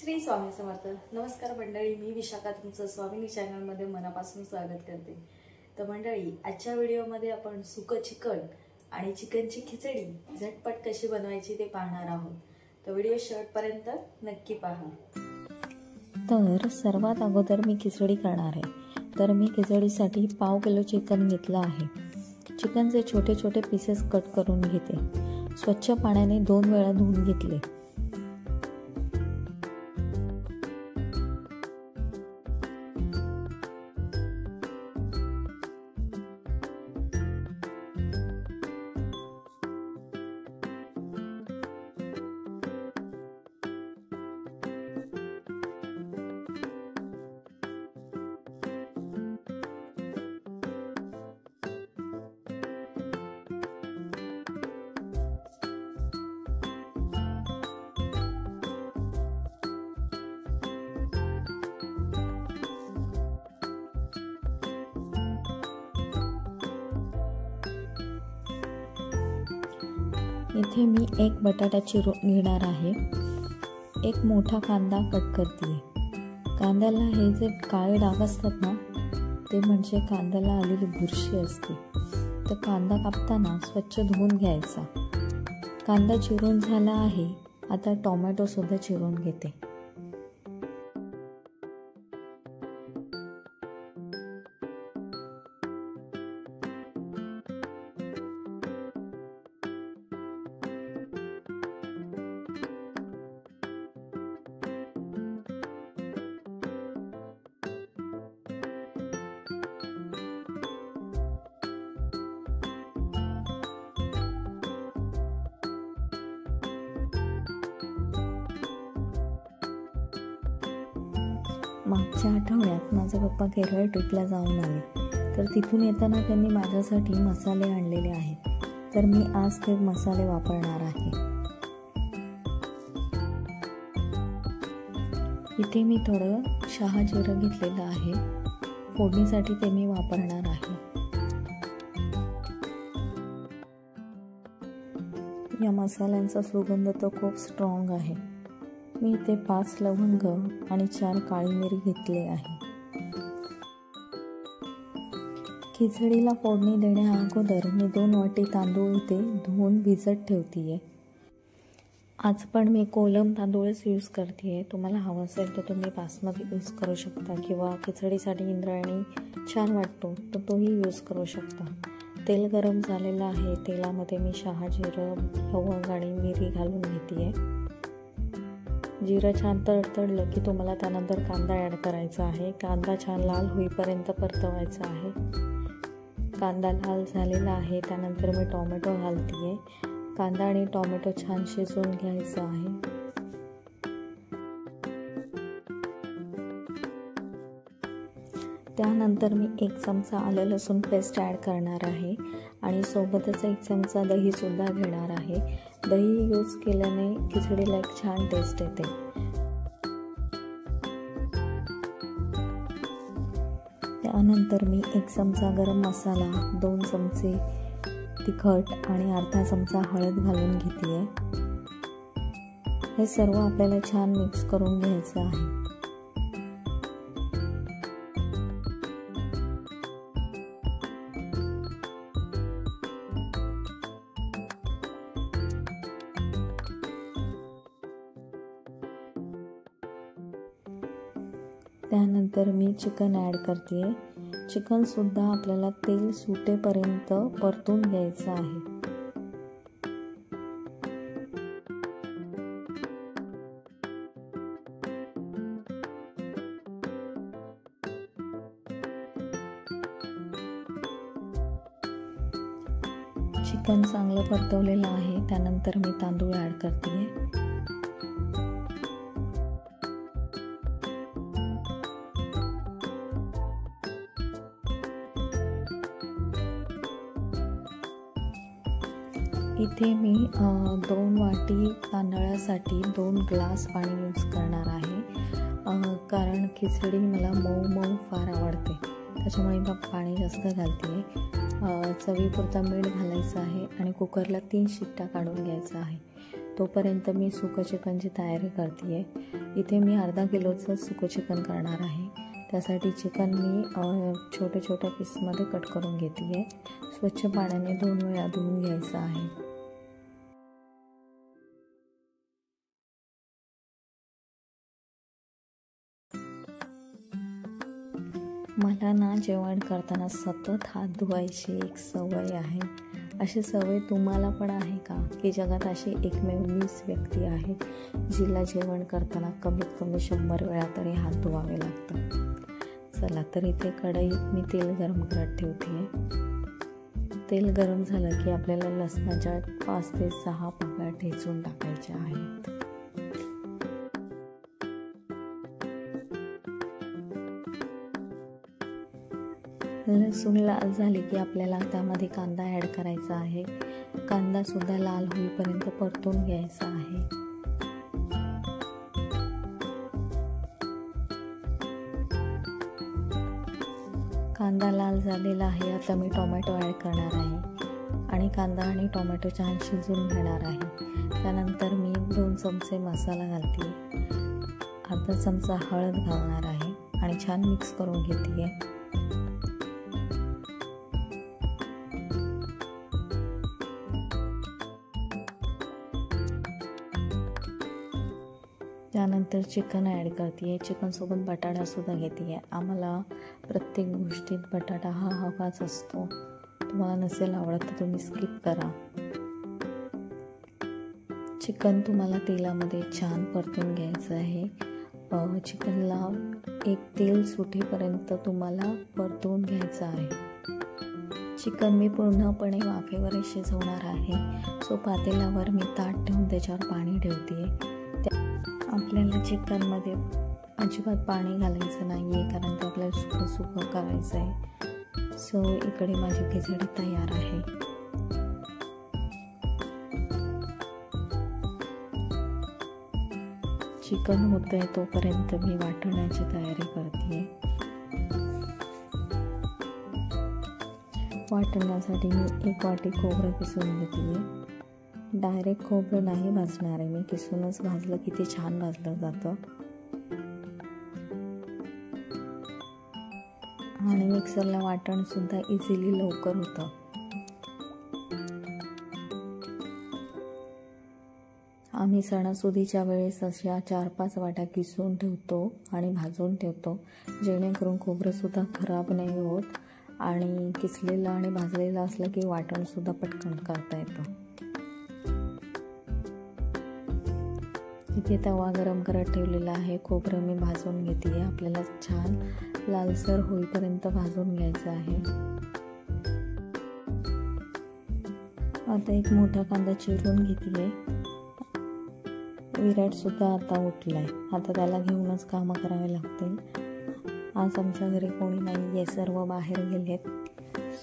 श्री स्वामी समर्थ. नमस्कार मंडळी, मी विशाखा तुमचं स्वामिनी चॅनलमध्ये मनापासून स्वागत करते. तर मंडळी, आजच्या व्हिडिओमध्ये आपण सुकं चिकन आणि चिकनची खिचडी झटपट कशी बनवायची ते पाहणार आहोत. तर व्हिडिओ शेवटपर्यंत नक्की पहा. तर सर्वात अगोदर मी खिचडी करणार आहे. तर मी खिचडीसाठी पाव किलो चिकन घेतलं आहे. चिकनचे छोटे छोटे पीसेस कट करून घेते. स्वच्छ पाण्याने 2 वेळा धुवून घेतले. इथे मी एक बटाटा चिरून घेणार आहे. एक मोठा कांदा कट करते. कांद्याला हे जे काळे डाग असतात ना, ते म्हणजे कांद्याला आलेली बुरशी असते. तर कांदा कापताना स्वच्छ धुवून घ्यायचा. कांदा चिरून झाला आहे. आता टोमॅटो सुद्धा चिरून घेते. मागच्या आठवड्यात माझे पप्पा केरळ ट्रिपला जाऊन आले. तर तिथून येताना त्यांनी माझ्यासाठी मसाले आणलेले आहेत. तर मी आज ते मसाले वापरणार आहे. इथे मी थोडं शहाजिरं घेतलेलं आहे. फोडणीसाठी ते मी वापरणार आहे. या मसाल्यांचा सुगंध तर खूप स्ट्रॉंग आहे. मी इथे 5 लवंग आणि 4 काळी मिरी घेतले आहे. खिचडीला फोडणी देण्या अगोदर मी 2 वाटी तांदूळ इथे धुवून भिजत ठेवते. आज पण मी कोलम तांदूळच यूज करते. तुम्हाला हवं असेल तर तुम्ही बासमती यूज करू शकता, किंवा खिचडीसाठी इंद्रायणी छान वाटतो तर तोही यूज करू शकता. तेल गरम झालेलं आहे. तेलामध्ये मी शहाजिरं, लवंग आणि मिरी घालून घेते. जिरं छान तडतडलं की तुम्हाला त्यानंतर कांदा ॲड करायचा आहे. कांदा छान लाल होईपर्यंत परतवायचा आहे. कांदा लाल झालेला आहे. त्यानंतर मी टोमॅटो घालते. कांदा आणि टोमॅटो छान शिजवून घ्यायचा आहे. त्यानंतर मी 1 चमचा आलं लसूण पेस्ट ॲड करणार आहे आणि सोबतच 1 चमचा दहीसुद्धा घेणार आहे. दही यूज केल्याने खिचडीला एक छान टेस्ट येते. त्यानंतर मी 1 चमचा गरम मसाला, 2 चमचे तिखट आणि अर्धा चमचा हळद घालून घेते. हे सर्व आपल्याला छान मिक्स करून घ्यायचं आहे. त्यानंतर मी चिकन ॲड करते. चिकन सुद्धा आपल्याला तेल सुटेपर्यंत परतून घ्यायचं आहे. चिकन चांगलं परतवलेलं आहे. त्यानंतर मी तांदूळ ॲड करते. इथे मी 2 वाटी तांदळासाठी 2 ग्लास पाणी यूज करणार आहे. कारण खिचडी मला मऊ मऊ फार आवडते, त्याच्यामुळे मी पाणी जास्त घालते. चवीपुरता मीठ घालायचं आहे आणि कुकरला 3 शिट्ट्या काढून घ्यायचा आहे. तोपर्यंत मी सुकं चिकनची तयारी करते आहे. इथे मी अर्धा किलोचं सुकं चिकन करणार आहे. त्यासाठी चिकन मी छोट्या छोट्या पीसमध्ये कट करून घेते आहे. स्वच्छ पाण्याने 2 वेळा धुवून घ्यायचं आहे. मला ना जेवण करताना सतत हात धुवायची एक सवय आहे. अशी सवय तुम्हाला पण आहे का, की जगात अशी एकमेव मीच व्यक्ती आहे जिला जेवण करताना कमीत कमी 100 वेळा तरी हात धुवावे लागतात. चला तर इथे कढईत मी तेल गरम करत ठेवते आहे. तेल गरम झालं की आपल्याला लसणाच्या 5 ते 6 पाकळ्या ठेचून टाकायच्या आहेत. लसूण लाल झाली की आपल्याला त्यामध्ये कांदा ॲड करायचा आहे. कांदा सुद्धा लाल होईपर्यंत परतून घ्यायचा आहे. कांदा लाल झालेला आहे. आता मी टोमॅटो ॲड करणार आहे आणि कांदा आणि टोमॅटो छान शिजवून घेणार आहे. त्यानंतर मी 2 चमचे मसाला घालते, अर्धा चमचा हळद घालणार आहे आणि छान मिक्स करून घेते आहे. त्यानंतर चिकन ॲड करते आहे. चिकनसोबत बटाटासुद्धा घेते आहे. आम्हाला प्रत्येक गोष्टीत बटाटा हा हवाच असतो. तुम्हाला नसेल आवडत तर तुम्ही स्किप करा. चिकन तुम्हाला तेलामध्ये छान परतून घ्यायचं आहे. चिकनला एक तेल सुटेपर्यंत तुम्हाला परतून घ्यायचं आहे. चिकन मी पूर्णपणे वाफेवर शिजवणार आहे. सो पातेल्यावर मी ताट ठेवून त्याच्यावर पाणी ठेवते. आपल्याला चिकनमध्ये अजिबात पाणी घालायचं नाही आहे, कारण ते आपल्याला सुकं सुकं करायचं आहे. सो इकडे माझी खिचडी तयार आहे. चिकन होतंय तोपर्यंत मी वाटण्याची तयारी करते. वाटण्यासाठी मी 1 वाटी खोबरं किसून घेते. डायरेक्ट खोबरं नाही भाजणार आहे मी, किसूनच भाजलं की ते छान भाजलं जातं. आणि मिक्सरला वाटणसुद्धा इझिली लवकर होतं. आम्ही सणासुदीच्या वेळेस अशा 4-5 वाट्या किसून ठेवतो आणि भाजून ठेवतो, जेणेकरून खोबरंसुद्धा खराब नाही होत आणि किसलेलं आणि भाजलेलं असलं की वाटणसुद्धा पटकन करता येतं. इथे तवा गरम करत ठेवलेला आहे. खोबरं मी भाजून घेते आहे. आपल्याला छान लालसर होईपर्यंत भाजून घ्यायचं आहे. आता एक मोठा कांदा चिरून घेते आहे. विराटसुद्धा आता उठलाय. आता त्याला घेऊनच कामं करावे लागतील. आज आमच्या घरी कोणी नाही आहे, सर्व बाहेर गेलेत.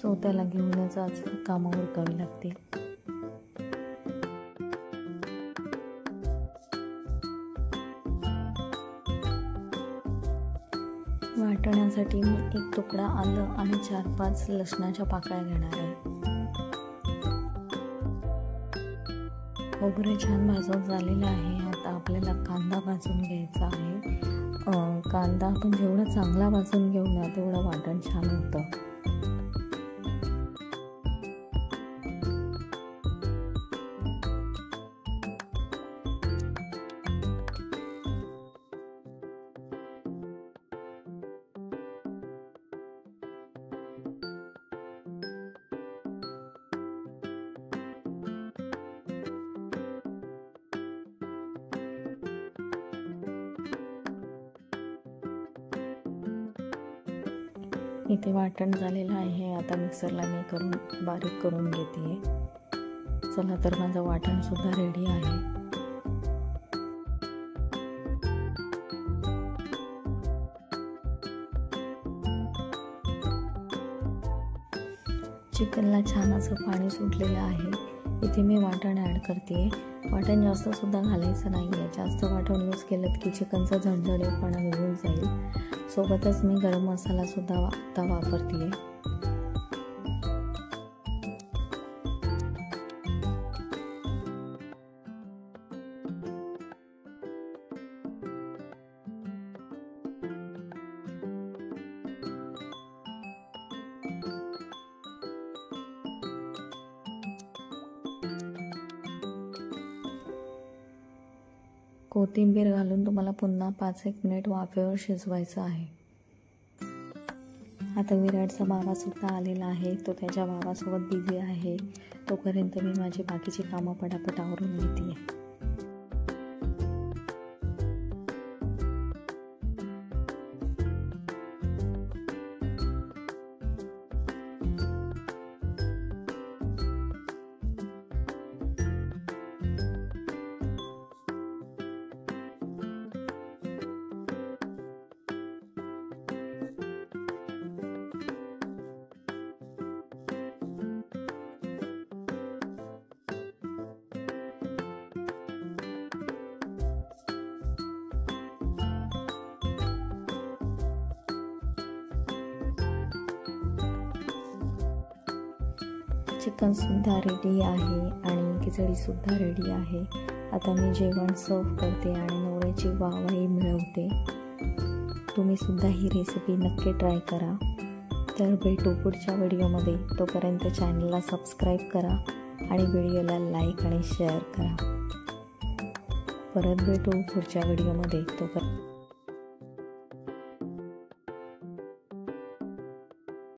सो त्याला घेऊनच आज कामं उरकावी लागतील. वाटण्यासाठी मी 1 तुकडा आलं आणि 4-5 लसणाच्या पाकळ्या घेणार आहे. खोबरं छान भाजून झालेलं आहे. आता आपल्याला कांदा भाजून घ्यायचा आहे. कांदा आपण जेवढा चांगला भाजून घेऊ ना तेवढं वाटण छान होतं. इथे वाटण झालेलं आहे. आता मिक्सरला मी बारीक करून घेते. चला तर माझं वाटणसुद्धा रेडी आहे. चिकनला छान असं पाणी सुटलेलं आहे. इथे मी वाटण ॲड करते. वाटण जास्तसुद्धा घालायचं नाही आहे. जास्त वाटण यूज केलं की चिकनचा झणझणीतपणा निघून जाईल. सोबतच मी गरम मसालासुद्धा आता वापरते. कोथिंबीर घालून तुम्हाला पुन्हा 5-1 मिनिट वाफेवर शिजवायचं आहे. आता विराटचा बाबासुद्धा आलेला आहे. तो त्याच्या बाबासोबत बिझी आहे. तोपर्यंत मी माझी बाकीची कामं पटापट आवरून घेते आहे. चिकनसुद्धा रेडी आहे आणि खिचडीसुद्धा रेडी आहे. आता मी जेवण सर्व करते आणि नवऱ्याची वाहवाही मिळवते. तुम्हीसुद्धा ही रेसिपी नक्की ट्राय करा. तर भेटू पुढच्या व्हिडिओमध्ये. तोपर्यंत चॅनलला सबस्क्राईब करा आणि व्हिडिओला लाईक आणि शेअर करा. परत भेटू पुढच्या व्हिडिओमध्ये. तोपर्यंत